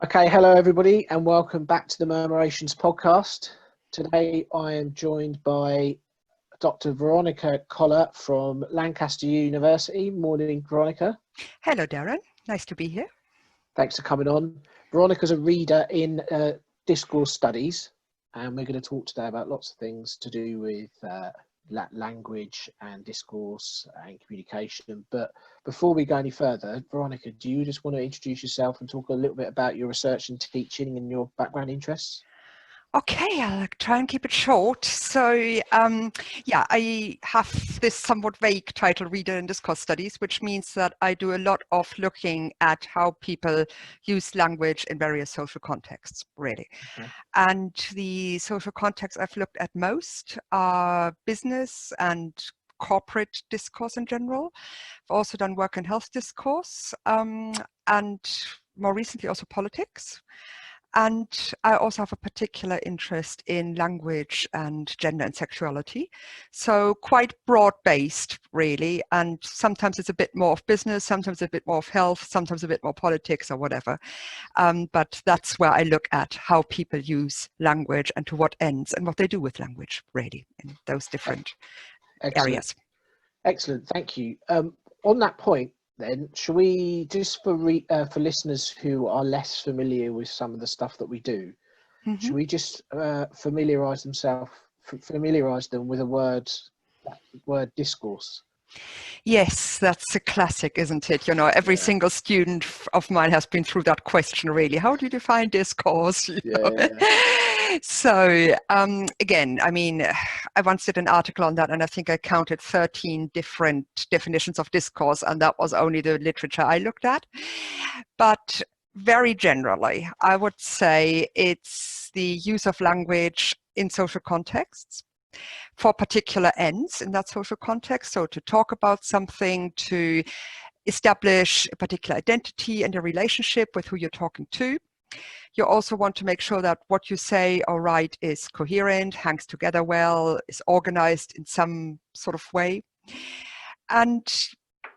Okay, hello everybody and welcome back to the Murmurations podcast. Today I am joined by Dr Veronika Koller from Lancaster University. Morning, Veronika. Hello, Darren. Nice to be here. Thanks for coming on. Veronika's a reader in Discourse studies, and we're going to talk today about lots of things to do with language and discourse and communication. But before we go any further, Veronika, do you just want to introduce yourself and talk a little bit about your research and teaching and your background interests? Okay, I'll try and keep it short. So, I have this somewhat vague title, Reader in Discourse Studies, which means that I do a lot of looking at how people use language in various social contexts, really. Okay. And the social contexts I've looked at most are business and corporate discourse in general. I've also done work in health discourse and more recently also politics. And I also have a particular interest in language and gender and sexuality. So quite broad-based, really. And sometimes it's a bit more of business, sometimes a bit more of health, sometimes a bit more politics or whatever. But that's where I look at how people use language and to what ends and what they do with language, really, in those different areas. Excellent, thank you. On that point, then, shall we, just for listeners who are less familiar with some of the stuff that we do, should we just familiarise them with a word discourse? Yes, that's a classic, isn't it? You know, every single student of mine has been through that question, really. How do you define discourse? So, again, I mean, I once did an article on that, and I think I counted 13 different definitions of discourse, and that was only the literature I looked at. But very generally, I would say it's the use of language in social contexts for particular ends in that social context. So to talk about something, to establish a particular identity and a relationship with who you're talking to. You also want to make sure that what you say or write is coherent, hangs together well, is organized in some sort of way. And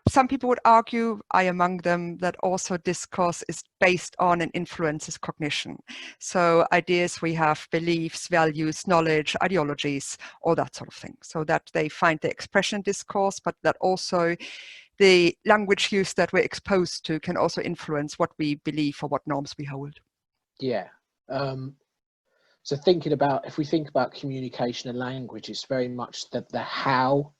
some people would argue, I among them, that also discourse is based on and influences cognition. So ideas, we have beliefs, values, knowledge, ideologies, all that sort of thing. So that they find the expression in discourse, but that also the language use that we're exposed to can also influence what we believe or what norms we hold. Yeah. So if we think about communication and language, it's very much the how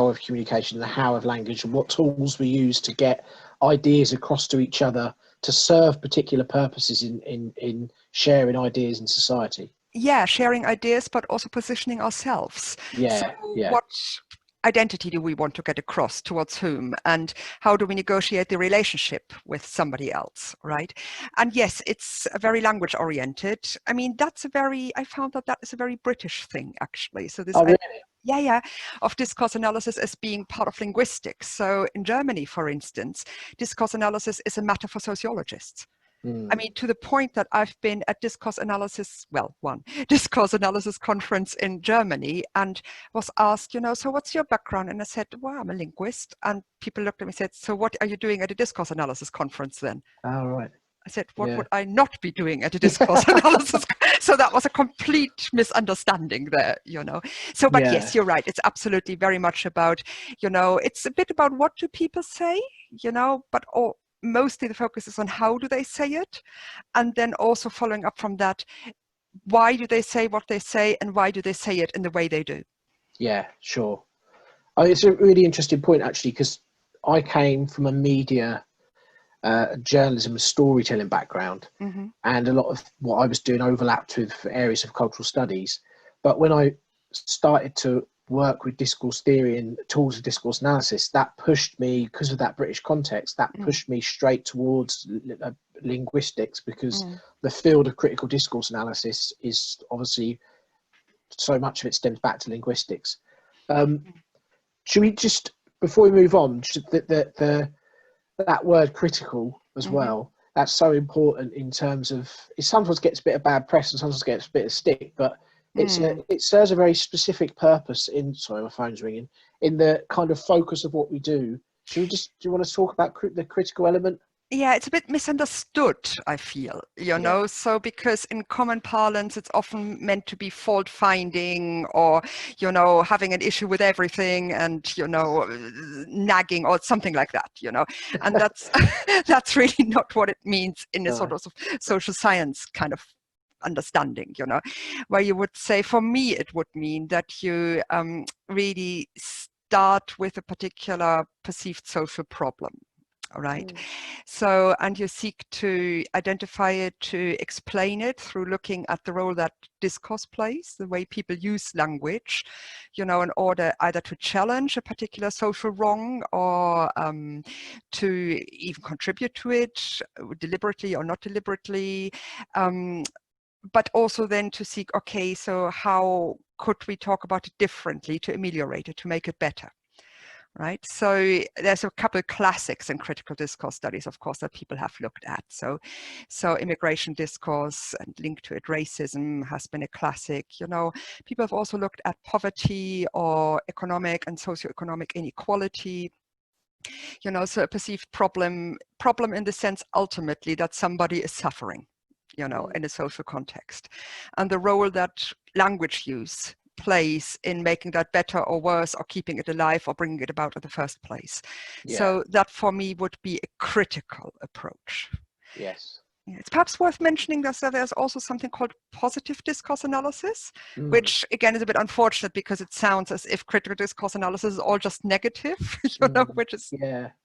of communication, the how of language, and what tools we use to get ideas across to each other to serve particular purposes in sharing ideas in society. Yeah, sharing ideas, but also positioning ourselves. What identity do we want to get across towards whom, and how do we negotiate the relationship with somebody else, right? And yes, it's a very language oriented. I mean, I found that is a very British thing, actually. So this of discourse analysis as being part of linguistics. So in Germany, for instance, discourse analysis is a matter for sociologists. I mean, to the point that I've been at discourse analysis conference in Germany and was asked, so what's your background? And I said, well, I'm a linguist. And people looked at me and said, so what are you doing at a discourse analysis conference then? Oh, right. I said, what would I not be doing at a discourse analysis? So that was a complete misunderstanding there, So, but yes, you're right. It's absolutely very much about, it's a bit about what do people say, but mostly the focus is on how do they say it, and then also following up from that, why do they say what they say, and why do they say it in the way they do? Yeah, sure. It's a really interesting point, actually, because I came from a media, journalism and storytelling background, and a lot of what I was doing overlapped with areas of cultural studies. But when I started to work with discourse theory and tools of discourse analysis, that pushed me, because of that British context, that pushed me straight towards linguistics, because the field of critical discourse analysis is obviously, so much of it stems back to linguistics. Should we just, before we move on, that word critical as well, that's so important in terms of, it sometimes gets a bit of bad press and sometimes gets a bit of stick, but it serves a very specific purpose sorry, my phone's ringing, in the kind of focus of what we do. Do you want to talk about the critical element? Yeah, it's a bit misunderstood, I feel, you know, so because in common parlance, it's often meant to be fault finding or, you know, having an issue with everything and, you know, nagging or something like that, you know, and that's, that's really not what it means in a sort of social science kind of understanding, you know, where you would say, for me, it would mean that you really start with a particular perceived social problem. All right. So, and you seek to identify it, to explain it through looking at the role that discourse plays, the way people use language, you know, in order either to challenge a particular social wrong or to even contribute to it deliberately or not deliberately. But also then to seek, okay, so how could we talk about it differently to ameliorate it, to make it better? Right. So there's a couple of classics in critical discourse studies, of course, that people have looked at. So immigration discourse and linked to it, racism has been a classic. You know, people have also looked at poverty or economic and socioeconomic inequality. You know, so a perceived problem in the sense ultimately that somebody is suffering, you know, in a social context, and the role that language use plays in making that better or worse or keeping it alive or bringing it about in the first place. So that for me would be a critical approach. Yes. It's perhaps worth mentioning that there's also something called positive discourse analysis, which again is a bit unfortunate because it sounds as if critical discourse analysis is all just negative, you know, which is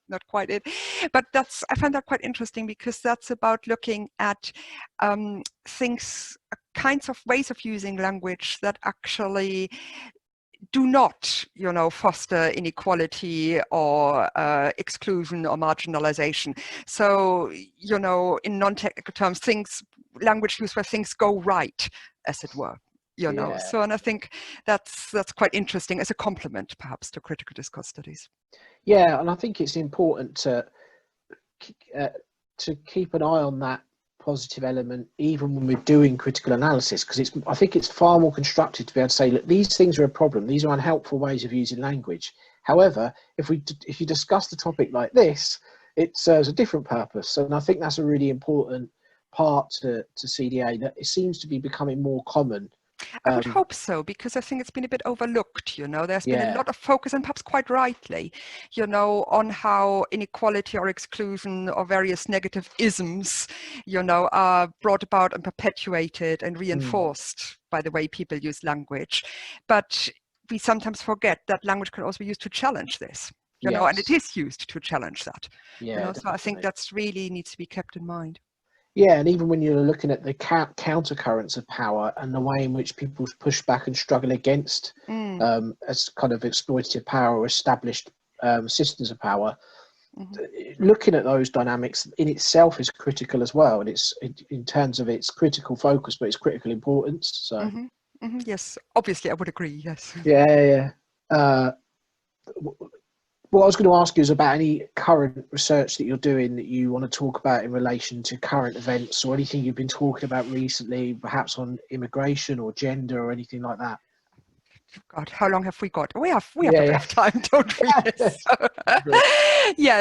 not quite it. But I find that quite interesting because that's about looking at things, kinds of ways of using language that actually do not, you know, foster inequality or exclusion or marginalization. So, you know, in non-technical terms, language use where things go right, as it were, you know. So, and I think that's quite interesting as a complement, perhaps, to critical discourse studies. Yeah, and I think it's important to keep an eye on that positive element even when we're doing critical analysis, because I think it's far more constructive to be able to say, look, these things are a problem, these are unhelpful ways of using language. However, if you discuss the topic like this, it serves a different purpose. And I think that's a really important part to CDA, that it seems to be becoming more common. I would hope so, because I think it's been a bit overlooked, you know. There's been a lot of focus, and perhaps quite rightly, you know, on how inequality or exclusion or various negative isms, you know, are brought about and perpetuated and reinforced by the way people use language. But we sometimes forget that language can also be used to challenge this, you know, and it is used to challenge that. You know, so I think that's really needs to be kept in mind. Yeah, and even when you're looking at the countercurrents of power and the way in which people push back and struggle against as kind of exploitative power or established systems of power, looking at those dynamics in itself is critical as well. And it's in terms of its critical focus, but its critical importance. So yes, obviously I would agree. Yes. Yeah. What I was going to ask you is about any current research that you're doing that you want to talk about in relation to current events, or anything you've been talking about recently, perhaps on immigration or gender or anything like that. God, how long have we got? We have a bit of time, don't we?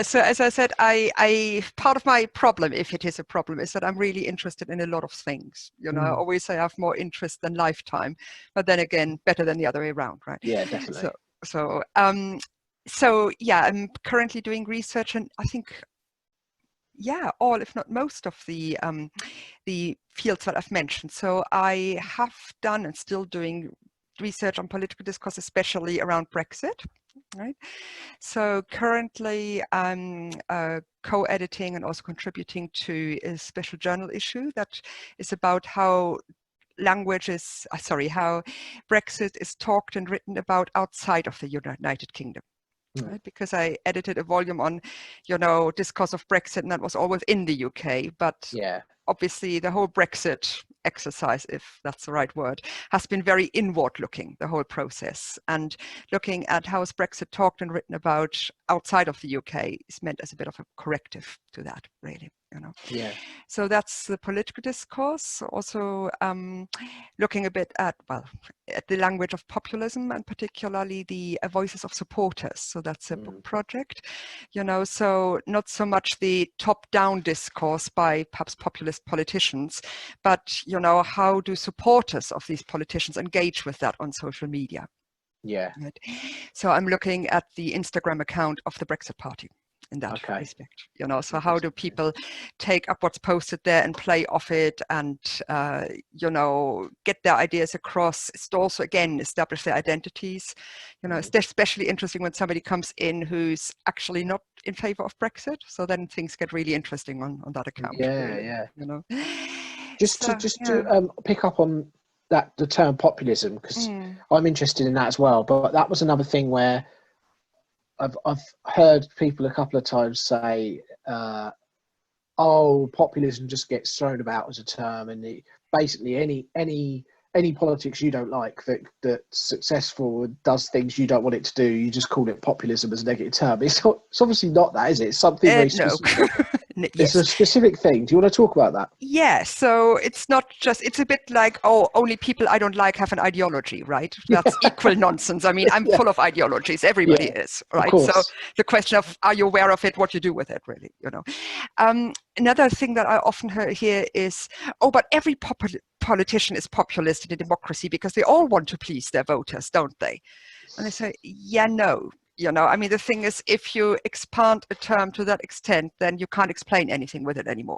So as I said, I part of my problem, if it is a problem, is that I'm really interested in a lot of things. You know, I always say I have more interest than lifetime, but then again, better than the other way around, right? Yeah, definitely. So I'm currently doing research, and I think all, if not most, of the fields that I've mentioned. So I have done and still doing research on political discourse, especially around Brexit. Right. So currently I'm co-editing and also contributing to a special journal issue that is about how how Brexit is talked and written about outside of the United Kingdom. Right? Because I edited a volume on, you know, discourse of Brexit, and that was all within the UK. But obviously the whole Brexit exercise, if that's the right word, has been very inward looking, the whole process. And looking at how is Brexit talked and written about outside of the UK is meant as a bit of a corrective to that, really. you know. Yeah. So that's the political discourse. Also looking a bit at, well, at the language of populism, and particularly the voices of supporters. So that's a book project, you know, so not so much the top-down discourse by perhaps populist politicians, but, you know, how do supporters of these politicians engage with that on social media? Yeah. Right. So I'm looking at the Instagram account of the Brexit Party in that respect, you know. So how do people take up what's posted there and play off it, and you know, get their ideas across? It's also, again, establish their identities. You know, it's especially interesting when somebody comes in who's actually not in favor of Brexit. So then things get really interesting on that account. Yeah, really, yeah. You know, Just to pick up on that, the term populism, because I'm interested in that as well. But that was another thing where I've heard people a couple of times say, "Oh, populism just gets thrown about as a term, and basically any politics you don't like that's successful and does things you don't want it to do, you just call it populism as a negative term." It's obviously not that, is it? It's something very specific. No. It's a specific thing. Do you want to talk about that? Yeah, so it's not just, it's a bit like, oh, only people I don't like have an ideology, right? That's equal nonsense. I mean, I'm full of ideologies. Everybody is, right? So the question of, are you aware of it, what you do with it, really, you know? Another thing that I often hear is, oh, but every politician is populist in a democracy because they all want to please their voters, don't they? And they say, yeah, no. You know, I mean, the thing is, if you expand a term to that extent, then you can't explain anything with it anymore.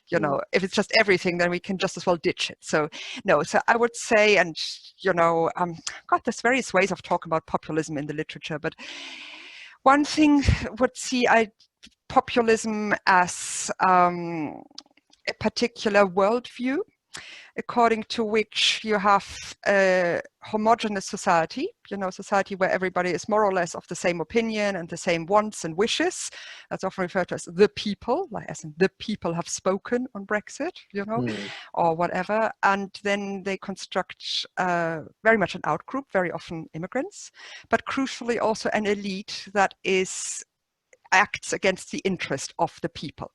You know, if it's just everything, then we can just as well ditch it. So, no, so I would say, and, you know, God, there's various ways of talking about populism in the literature, but one thing would see populism as a particular worldview, according to which you have a homogeneous society, you know, society where everybody is more or less of the same opinion and the same wants and wishes. That's often referred to as the people, like as in the people have spoken on Brexit, you know, or whatever. And then they construct very much an outgroup, very often immigrants, but crucially also an elite that acts against the interest of the people.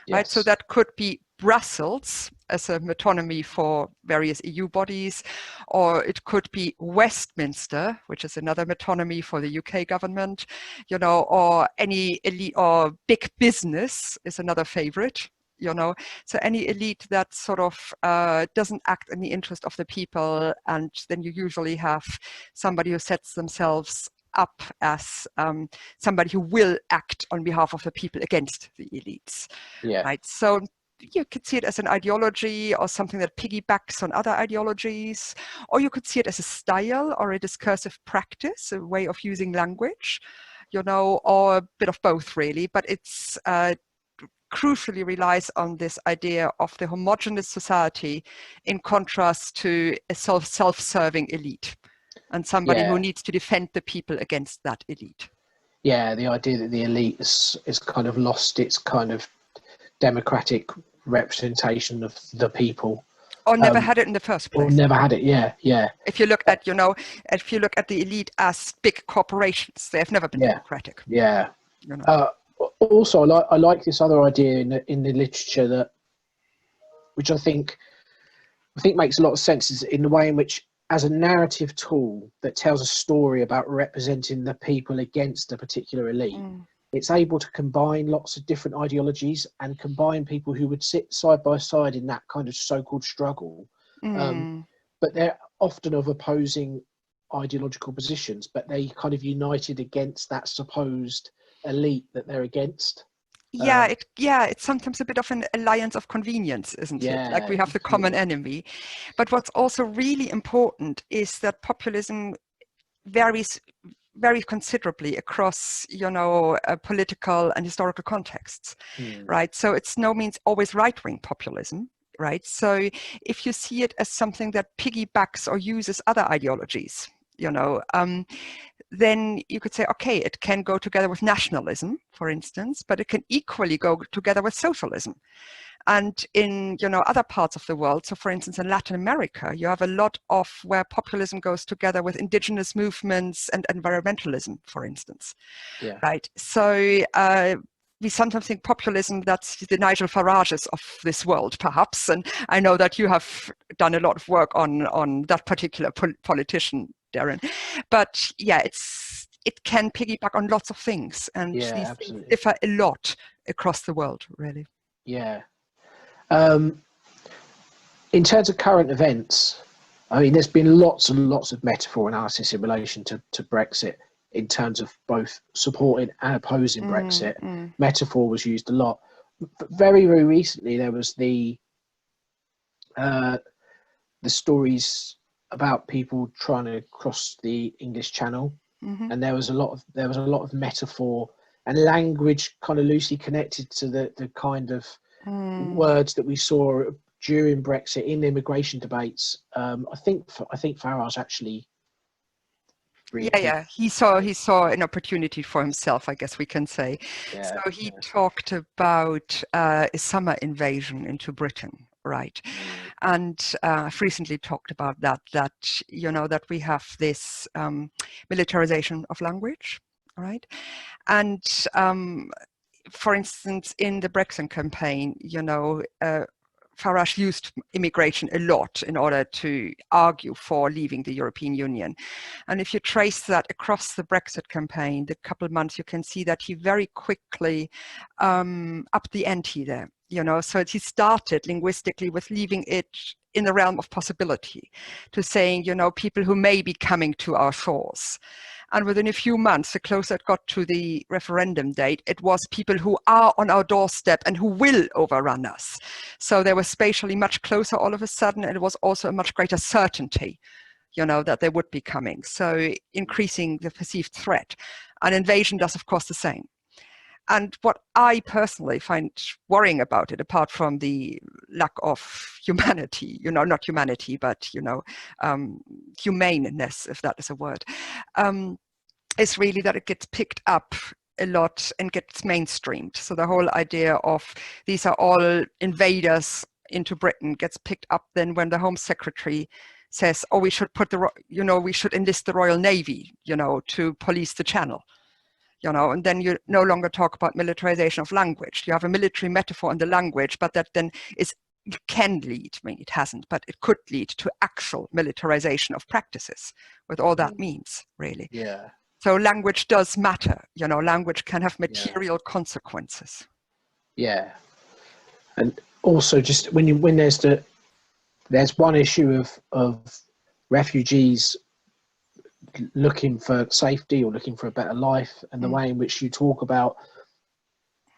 Right? So that could be Brussels as a metonymy for various EU bodies, or it could be Westminster, which is another metonymy for the UK government, you know, or any elite, or big business is another favorite, you know. So any elite that sort of doesn't act in the interest of the people, and then you usually have somebody who sets themselves up as somebody who will act on behalf of the people against the elites. Right. So you could see it as an ideology or something that piggybacks on other ideologies, or you could see it as a style or a discursive practice, a way of using language, you know, or a bit of both, really. But it's crucially relies on this idea of the homogeneous society in contrast to a self-serving elite. And somebody who needs to defend the people against that elite. Yeah, the idea that the elite is kind of lost its kind of democratic representation of the people. Or never had it in the first place. Or never had it, yeah. If you look at, you know, if you look at the elite as big corporations, they have never been democratic. Yeah. You know? Also, I like this other idea in the literature that, which I think makes a lot of sense, is in the way in which, as a narrative tool that tells a story about representing the people against a particular elite, it's able to combine lots of different ideologies and combine people who would sit side by side in that kind of so-called struggle. But they're often of opposing ideological positions, but they kind of united against that supposed elite that they're against. It's sometimes a bit of an alliance of convenience, isn't it? Like we have the common enemy. But what's also really important is that populism varies very considerably across, you know, political and historical contexts, right? So it's no means always right-wing populism, right? So if you see it as something that piggybacks or uses other ideologies, you know, then you could say, okay, it can go together with nationalism, for instance, but it can equally go together with socialism. And in, you know, other parts of the world, so for instance, in Latin America, you have a lot of where populism goes together with indigenous movements and environmentalism, for instance, right? So we sometimes think populism, that's the Nigel Farages of this world, perhaps. And I know that you have done a lot of work on that particular politician, Darren. But yeah, it can piggyback on lots of things, and these things differ a lot across the world, really. Yeah. In terms of current events, I mean, there's been lots and lots of metaphor analysis in relation to Brexit, in terms of both supporting and opposing Brexit. Metaphor was used a lot. But very, very recently, there was the stories about people trying to cross the English Channel, and there was a lot of metaphor and language kind of loosely connected to the kind of words that we saw during Brexit in immigration debates. I think Farage actually. He saw an opportunity for himself, I guess we can say. So he talked about a summer invasion into Britain, right? And I've recently talked about that that we have this militarization of language, right? And for instance, in the Brexit campaign, Farage used immigration a lot in order to argue for leaving the European Union. And if you trace that across the Brexit campaign, the couple of months, you can see that he very quickly upped the ante there. So he started linguistically with leaving it in the realm of possibility, to saying, people who may be coming to our shores. And within a few months, the closer it got to the referendum date, it was people who are on our doorstep and who will overrun us. So they were spatially much closer all of a sudden, and it was also a much greater certainty, that they would be coming. So increasing the perceived threat. An invasion does, of course, the same. And what I personally find worrying about it, apart from the lack of humanity, not humanity, but, humaneness, if that is a word, is really that it gets picked up a lot and gets mainstreamed. So the whole idea of these are all invaders into Britain gets picked up then when the Home Secretary says, oh, we should we should enlist the Royal Navy, to police the Channel. And then you no longer talk about militarization of language. You have a military metaphor in the language, but that then can lead, it hasn't, but it could lead to actual militarization of practices, with all that means, really. Yeah. So language does matter. Language can have material consequences. Yeah. And also, just when there's one issue of refugees looking for safety or looking for a better life, and the way in which you talk about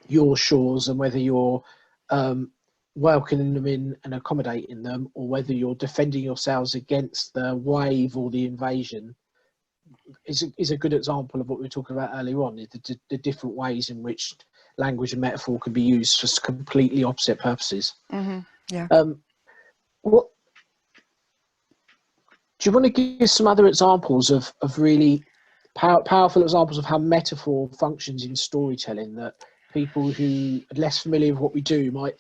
your shores and whether you're welcoming them in and accommodating them, or whether you're defending yourselves against the wave or the invasion, is a good example of what we were talking about earlier on, the different ways in which language and metaphor can be used for completely opposite purposes. What do you want to give some other examples of really powerful examples of how metaphor functions in storytelling, that people who are less familiar with what we do might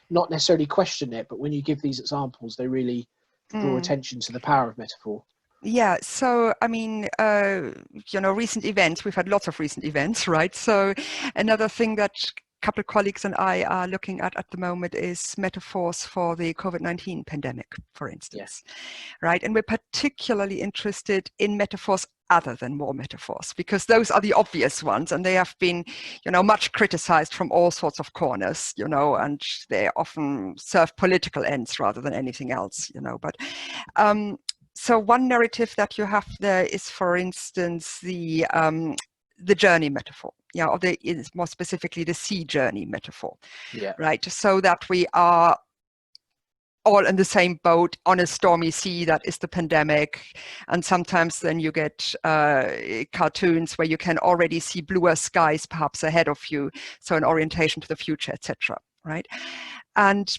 not necessarily question it, but when you give these examples, they really draw attention to the power of metaphor? Yeah, so recent events, we've had lots of recent events, right? So another thing that a couple of colleagues and I are looking at the moment is metaphors for the COVID-19 pandemic, for instance, right? And we're particularly interested in metaphors other than war metaphors, because those are the obvious ones, and they have been, much criticized from all sorts of corners, and they often serve political ends rather than anything else, but so one narrative that you have there is, for instance, the journey metaphor, or more specifically the sea journey metaphor, right? So that we are all in the same boat on a stormy sea, that is the pandemic. And sometimes then you get cartoons where you can already see bluer skies perhaps ahead of you, so an orientation to the future, etc., right? And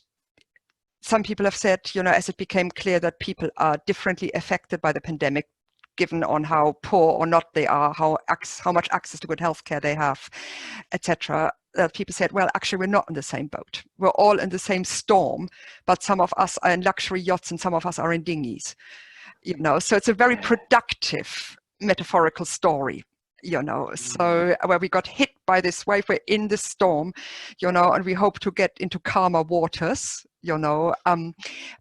some people have said, as it became clear that people are differently affected by the pandemic, given on how poor or not they are, how much access to good healthcare they have, etc., that people said, well, actually, we're not in the same boat. We're all in the same storm, but some of us are in luxury yachts and some of us are in dinghies. So it's a very productive metaphorical story. So where we got hit by by this wave, we're in the storm, and we hope to get into calmer waters,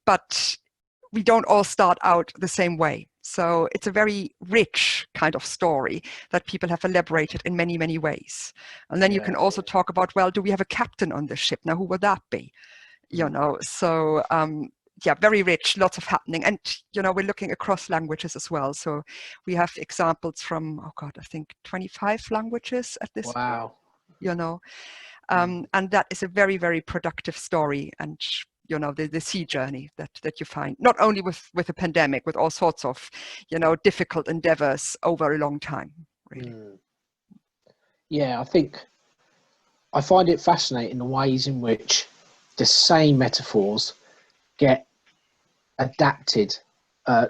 but we don't all start out the same way. So it's a very rich kind of story that people have elaborated in many, many ways. And then you can also talk about, well, do we have a captain on the ship? Now, who would that be? So very rich, lots of happening. And, we're looking across languages as well. So we have examples from, I think 25 languages at this point, and that is a very, very productive story. And, the sea journey that you find, not only with a pandemic, with all sorts of, difficult endeavors over a long time, really. Yeah, I find it fascinating the ways in which the same metaphors get adapted,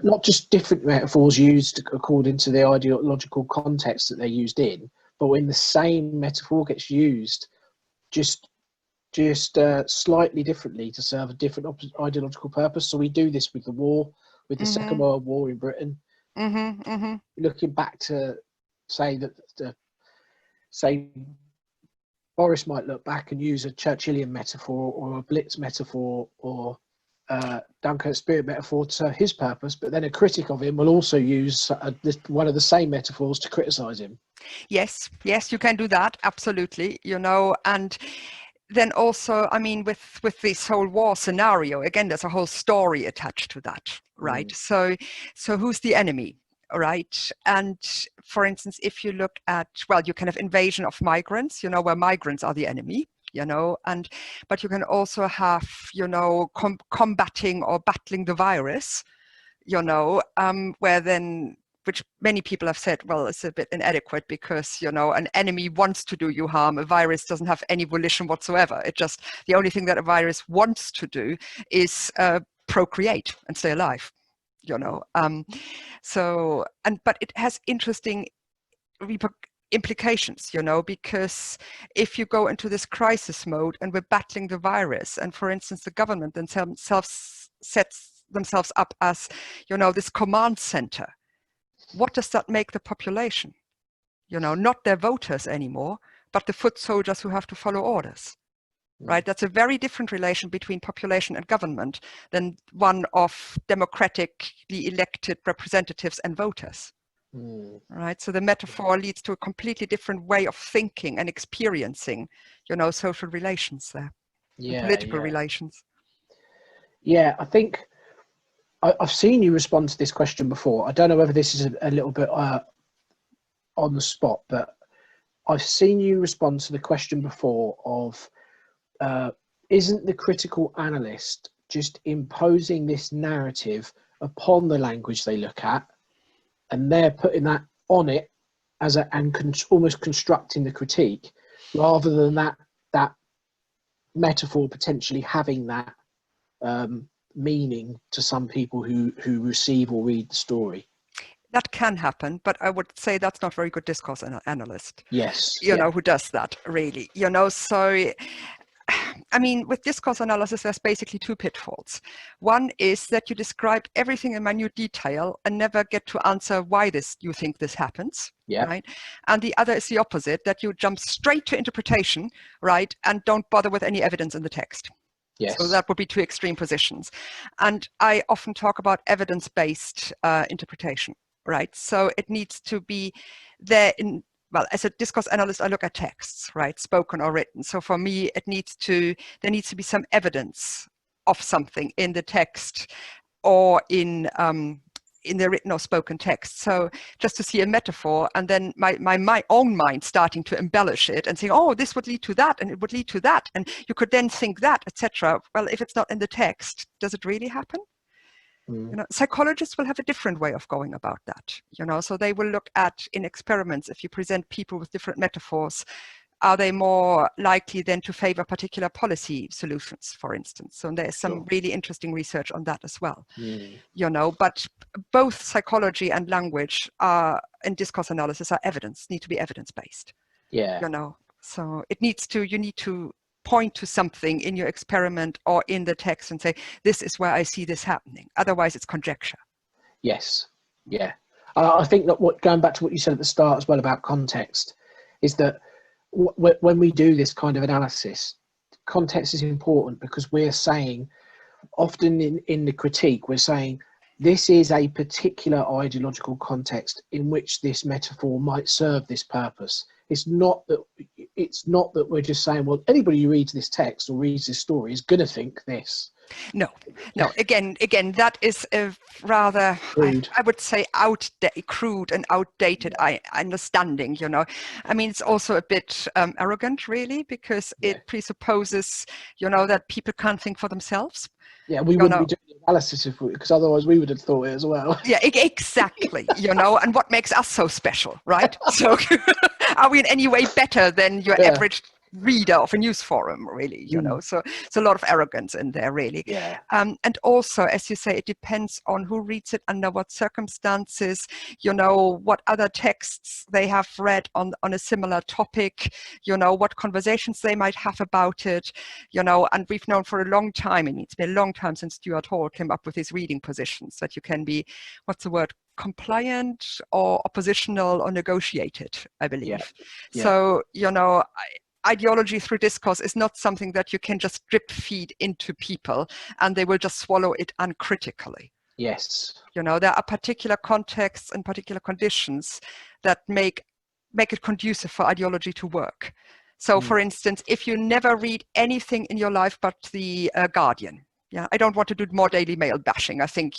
not just different metaphors used according to the ideological context that they're used in, but when the same metaphor gets used just slightly differently to serve a different ideological purpose. So we do this with the war, with the Second World War in Britain. Looking back to say Boris might look back and use a Churchillian metaphor or a Blitz metaphor or Dunkirk spirit metaphor to serve his purpose, but then a critic of him will also use one of the same metaphors to criticize him. Yes, you can do that, absolutely, and then also, I mean, with this whole war scenario, again, there's a whole story attached to that, right? So who's the enemy, right? And for instance, if you look at, you can have invasion of migrants, where migrants are the enemy, but you can also have, combating or battling the virus, where then, which many people have said, well, it's a bit inadequate because, an enemy wants to do you harm. A virus doesn't have any volition whatsoever. The only thing that a virus wants to do is procreate and stay alive, but it has interesting implications, because if you go into this crisis mode and we're battling the virus, and for instance, the government themselves sets themselves up as, this command center, what does that make the population? Not their voters anymore, but the foot soldiers who have to follow orders, right? That's a very different relation between population and government than one of democratically elected representatives and voters, right? So the metaphor leads to a completely different way of thinking and experiencing, social relations there, political relations. Yeah, I think I've seen you respond to this question before. I don't know whether this is a little bit on the spot, but I've seen you respond to the question before of, isn't the critical analyst just imposing this narrative upon the language they look at, and they're putting that on it almost constructing the critique, rather than that metaphor potentially having that meaning to some people who receive or read the story? That can happen, but I would say that's not very good discourse analyst. Yes. Who does that really, so I mean, with discourse analysis, there's basically two pitfalls. One is that you describe everything in minute detail and never get to answer why you think this happens, right? And the other is the opposite, that you jump straight to interpretation, right? And don't bother with any evidence in the text. Yes. So that would be two extreme positions. And I often talk about evidence-based interpretation, right? So it needs to be there as a discourse analyst, I look at texts, right? Spoken or written. So for me, there needs to be some evidence of something in the text or in the written or spoken text. So just to see a metaphor and then my own mind starting to embellish it and saying, oh, this would lead to that and it would lead to that. And you could then think that, etc. Well, if it's not in the text, does it really happen? Psychologists will have a different way of going about that. So they will look at, in experiments, if you present people with different metaphors, are they more likely then to favor particular policy solutions, for instance? So there's some really interesting research on that as well. But both psychology and language and discourse analysis need to be evidence-based. So you need to point to something in your experiment or in the text and say, this is where I see this happening. Otherwise, it's conjecture. Yes. Yeah. I think that going back to what you said at the start as well about context, is that when we do this kind of analysis, context is important, because we're saying, often in the critique, we're saying this is a particular ideological context in which this metaphor might serve this purpose. It's not that we're just saying, well, anybody who reads this text or reads this story is going to think this. No. Again, that is a rather, I would say, crude and outdated understanding. I mean, it's also a bit arrogant, really, because it presupposes, that people can't think for themselves. Yeah, we wouldn't be doing the analysis because otherwise we would have thought it as well. Yeah, exactly. And what makes us so special, right? So, are we in any way better than your average reader of a news forum, really? So it's a lot of arrogance in there, really. Yeah. And also, as you say, it depends on who reads it, under what circumstances, what other texts they have read on a similar topic, what conversations they might have about it, and we've known for a long time, and it's been a long time since Stuart Hall came up with his reading positions, that you can be, what's the word, compliant or oppositional or negotiated, I believe. Yeah. So, ideology through discourse is not something that you can just drip feed into people and they will just swallow it uncritically. Yes. There are particular contexts and particular conditions that make it conducive for ideology to work. So, for instance, if you never read anything in your life but the Guardian, I don't want to do more Daily Mail bashing. I think,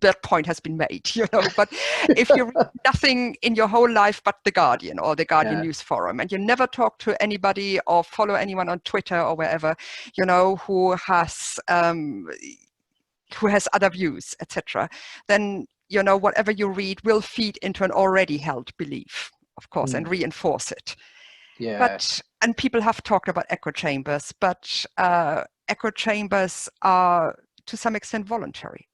that point has been made, but if you read nothing in your whole life but the Guardian or the Guardian News Forum, and you never talk to anybody or follow anyone on Twitter or wherever, who has other views, etc., then, whatever you read will feed into an already held belief, of course, and reinforce it. Yeah. And people have talked about echo chambers, but echo chambers are to some extent voluntary.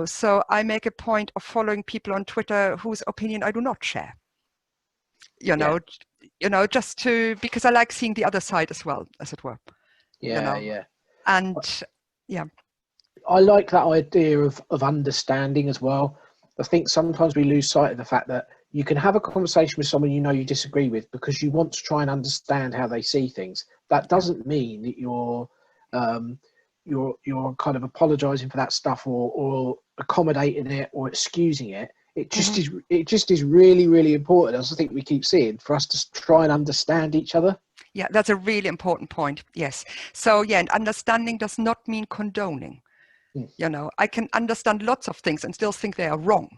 So I make a point of following people on Twitter whose opinion I do not share. Just because I like seeing the other side as well, as it were. Yeah. And I like that idea of understanding as well. I think sometimes we lose sight of the fact that you can have a conversation with someone you disagree with because you want to try and understand how they see things. That doesn't mean that you're kind of apologizing for that stuff or accommodating it or excusing it. It just is really, really important, as I think we keep seeing, for us to try and understand each other. Yeah, that's a really important point. Yes. So and understanding does not mean condoning. I can understand lots of things and still think they are wrong.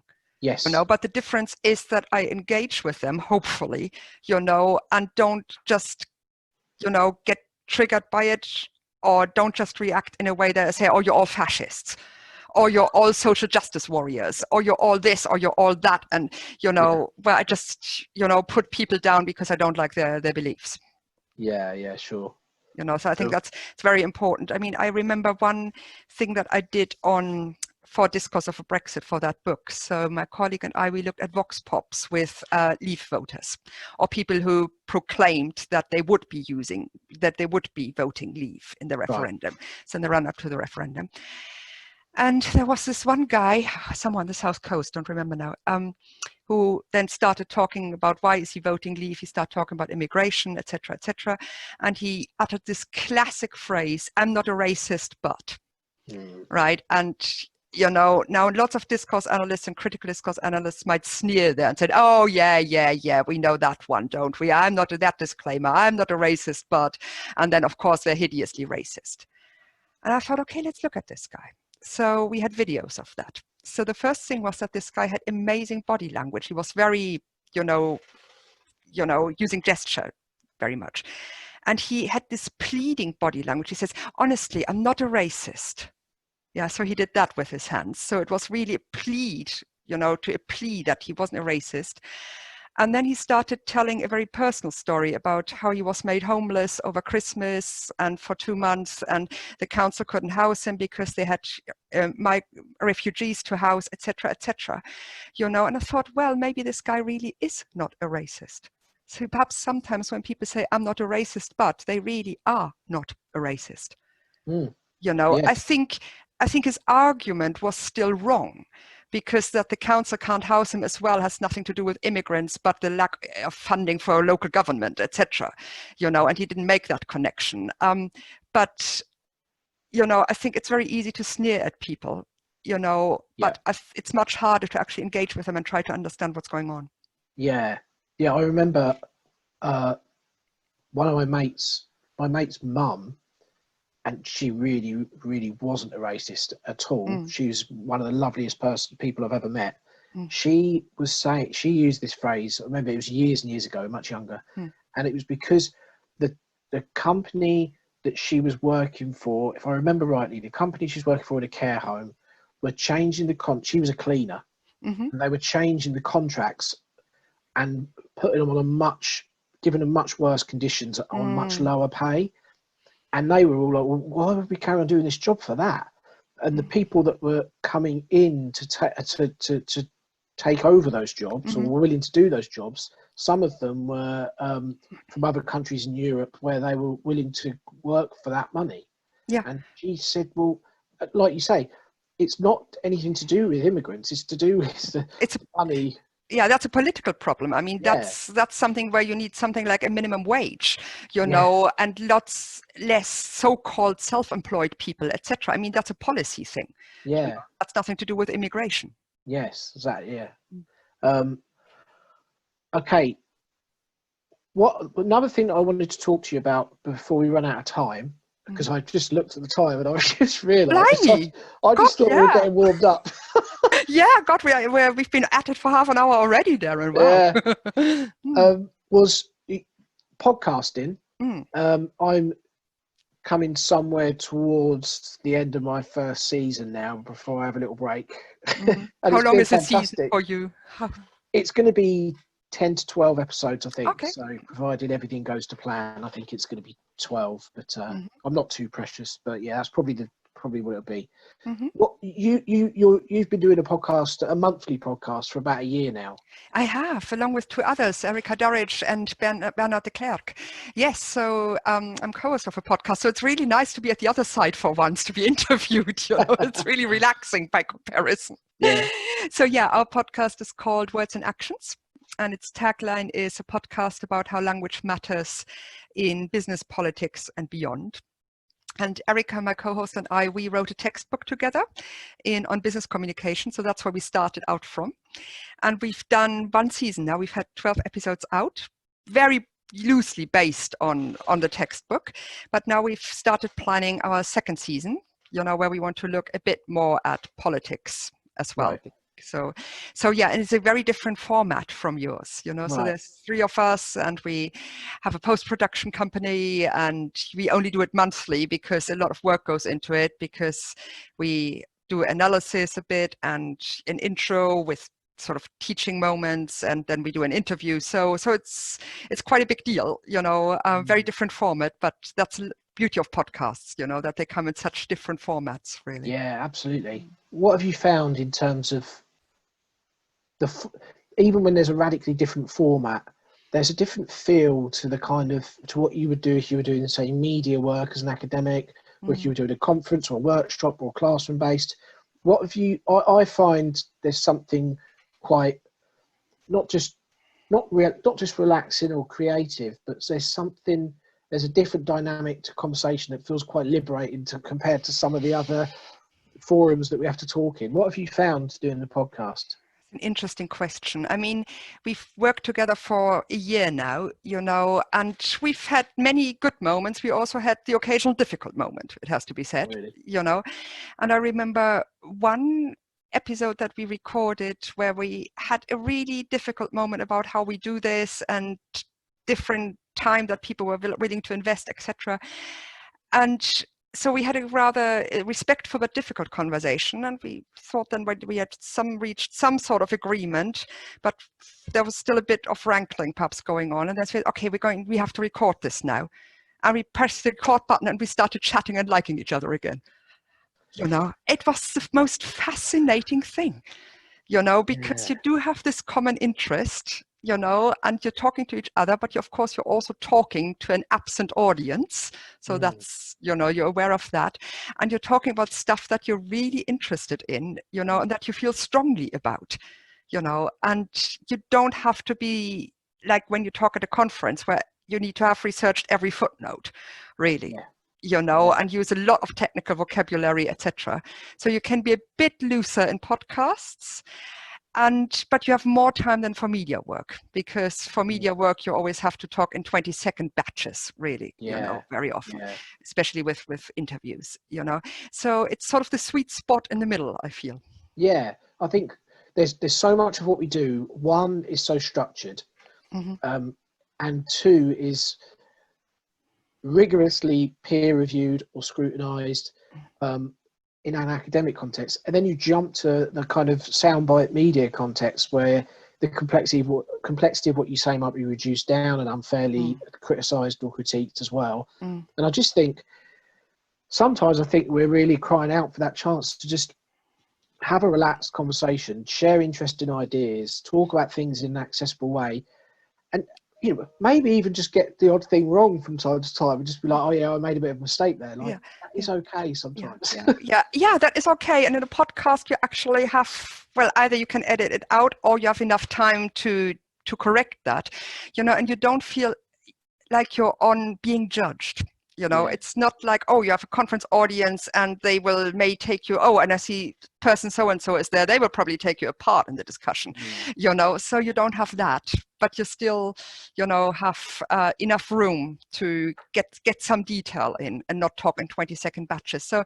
Yes. But the difference is that I engage with them, hopefully, and don't just, get triggered by it, or don't just react in a way that I say, oh, you're all fascists, or you're all social justice warriors, or you're all this, or you're all that. And, where I just, put people down because I don't like their beliefs. Yeah, sure. So I think it's very important. I mean, I remember one thing that I did for Discourse of Brexit for that book. So my colleague and I, we looked at vox pops with Leave voters, or people who proclaimed that they would be voting Leave in the referendum. Right. So in the run up to the referendum. And there was this one guy, somewhere on the South Coast, don't remember now, who then started talking about why is he voting Leave. He started talking about immigration, etc., etc. And he uttered this classic phrase, "I'm not a racist, but," right? And, now lots of discourse analysts and critical discourse analysts might sneer there and say, oh, yeah, we know that one, don't we? I'm not that disclaimer. I'm not a racist, but, and then, of course, they're hideously racist. And I thought, okay, let's look at this guy. So we had videos of that. So the first thing was that this guy had amazing body language. He was very, using gesture very much. And he had this pleading body language. He says, honestly, I'm not a racist. Yeah, so he did that with his hands. So it was really a plead, to a plea that he wasn't a racist. And then he started telling a very personal story about how he was made homeless over Christmas and for 2 months, and the council couldn't house him because they had refugees to house, etc., etc. And I thought, well, maybe this guy really is not a racist. So perhaps sometimes when people say, I'm not a racist, but they really are not a racist. Yeah. I think his argument was still wrong, because that the council can't house him as well has nothing to do with immigrants, but the lack of funding for local government, etc. And he didn't make that connection. But I think it's very easy to sneer at people, but it's much harder to actually engage with them and try to understand what's going on. Yeah. I remember one of my mate's mum, and she really, really wasn't a racist at all. She was one of the loveliest people I've ever met. She was saying, she used this phrase, I remember it was years and years ago, much younger, and it was because the company that she was working for, if I remember rightly, the company she was working for in a care home were changing she was a cleaner, and they were changing the contracts and putting them on giving them much worse conditions on much lower pay. And they were all like, well, why would we carry on doing this job for that? And the people that were coming in to take over those jobs, or were willing to do those jobs, some of them were from other countries in Europe where they were willing to work for that money. Yeah. And she said, well, like you say, it's not anything to do with immigrants. It's to do with the money. Yeah, that's a political problem. I mean, that's something where you need something like a minimum wage, and lots less so-called self-employed people, etc. I mean, that's a policy thing. Yeah. That's nothing to do with immigration. Yes, exactly. Yeah. Okay. Another thing that I wanted to talk to you about before we run out of time, because I just looked at the time and I just realised I just thought we were getting warmed up. Yeah, God, we've been at it for half an hour already, Darren. Wow. Yeah. Was podcasting. I'm coming somewhere towards the end of my first season now before I have a little break. How long is the season for you? It's going to be 10 to 12 episodes, I think. Okay. So provided everything goes to plan, I think it's going to be 12. But I'm not too precious. But yeah, that's probably what it'll be. What you've been doing a monthly podcast for about a year now. I have, along with two others, Erika Darridge and Bernard de Klerk. Yes, so I'm co-host of a podcast. So it's really nice to be at the other side for once, to be interviewed. It's really relaxing by comparison. Yeah. So yeah, our podcast is called Words and Actions. And its tagline is a podcast about how language matters in business, politics, and beyond. And Erika, my co-host, and we wrote a textbook together on business communication. So that's where we started out from. And we've done one season now. We've had 12 episodes out, very loosely based on the textbook. But now we've started planning our second season, where we want to look a bit more at politics as well. Right. So yeah, and it's a very different format from yours, Right. So there's three of us and we have a post-production company and we only do it monthly because a lot of work goes into it, because we do analysis a bit and an intro with sort of teaching moments, and then we do an interview. So it's quite a big deal, very different format, but that's the beauty of podcasts, that they come in such different formats, really. Yeah, absolutely. What have you found in terms of even when there's a radically different format, there's a different feel to to what you would do if you were doing, say, media work as an academic, or if you were doing a conference or a workshop or classroom based. What have you? I find there's something quite not just relaxing or creative, but there's a different dynamic to conversation that feels quite liberating compared to some of the other forums that we have to talk in. What have you found doing the podcast? An interesting question. I mean, we've worked together for a year now, and we've had many good moments. We also had the occasional difficult moment, it has to be said, Really? And I remember one episode that we recorded where we had a really difficult moment about how we do this and different time that people were willing to invest, etc. And so we had a rather respectful but difficult conversation, and we thought then we had reached some sort of agreement, but there was still a bit of rankling perhaps going on. And then we said, okay, we have to record this now. And we pressed the record button and we started chatting and liking each other again. It was the most fascinating thing, because you do have this common interest you know, and you're talking to each other, but of course you're also talking to an absent audience. So that's, you know, you're aware of that. And you're talking about stuff that you're really interested in, you know, and that you feel strongly about, you know, and you don't have to be like when you talk at a conference where you need to have researched every footnote, really. You know, and use a lot of technical vocabulary, etc. So you can be a bit looser in podcasts, but you have more time than for media work, because for media work you always have to talk in 20-second batches, really, you know, very often, especially with interviews, you know. So it's sort of the sweet spot in the middle, I feel. Yeah, I think there's so much of what we do. One is so structured, and two is rigorously peer reviewed or scrutinized in an academic context, and then you jump to the kind of soundbite media context where the complexity of what you say might be reduced down and unfairly criticized or critiqued as well. And I just think sometimes we're really crying out for that chance to just have a relaxed conversation, share interesting ideas, talk about things in an accessible way, and you know, maybe even just get the odd thing wrong from time to time and just be like, oh yeah, I made a bit of a mistake there. Like, that is okay sometimes. Yeah, that is okay. And in a podcast, you actually have, well, either you can edit it out or you have enough time to correct that, you know, and you don't feel like you're on being judged. You know, it's not like, oh, you have a conference audience and they may take you, oh, and I see person so-and-so is there. They will probably take you apart in the discussion, you know, so you don't have that, but you still, you know, have enough room to get some detail in and not talk in 20-second batches. So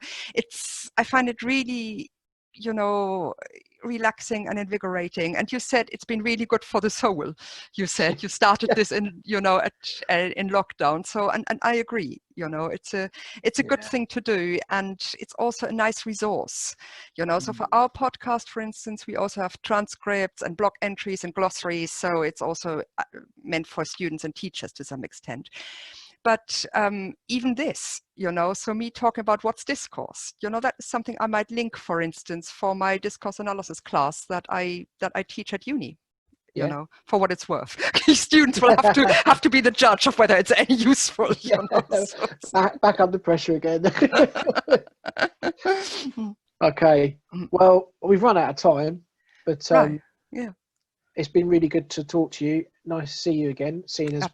I find it really, you know, relaxing and invigorating. And you said it's been really good for the soul. You said you started this in, you know, in lockdown. So, and I agree, you know, it's a good thing to do. And it's also a nice resource, you know. So for our podcast, for instance, we also have transcripts and blog entries and glossaries. So it's also meant for students and teachers to some extent. But even this, you know, so me talking about what's discourse, you know, that is something I might link, for instance, for my discourse analysis class that I teach at uni, you know, for what it's worth. Students will have to be the judge of whether it's any useful. You know, so back under pressure again. Okay, well, we've run out of time, but it's been really good to talk to you. Nice to see you again, seeing as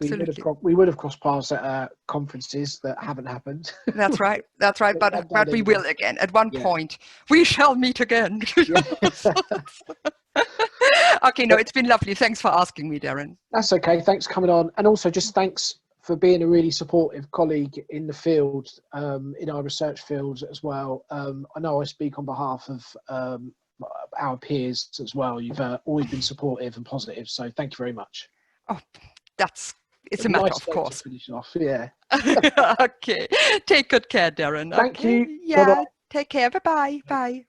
we would have crossed paths at conferences that haven't happened. That's right. But we will again. At one point, we shall meet again. Okay, no, it's been lovely. Thanks for asking me, Darren. That's okay. Thanks for coming on. And also just thanks for being a really supportive colleague in the field, in our research field as well. I know I speak on behalf of our peers as well. You've always been supportive and positive, so thank you very much. Oh, it's a matter of course. To finish off, yeah. Okay, take good care, Darren. Thank you. Yeah, Bye-bye. take care. Bye-bye. Bye.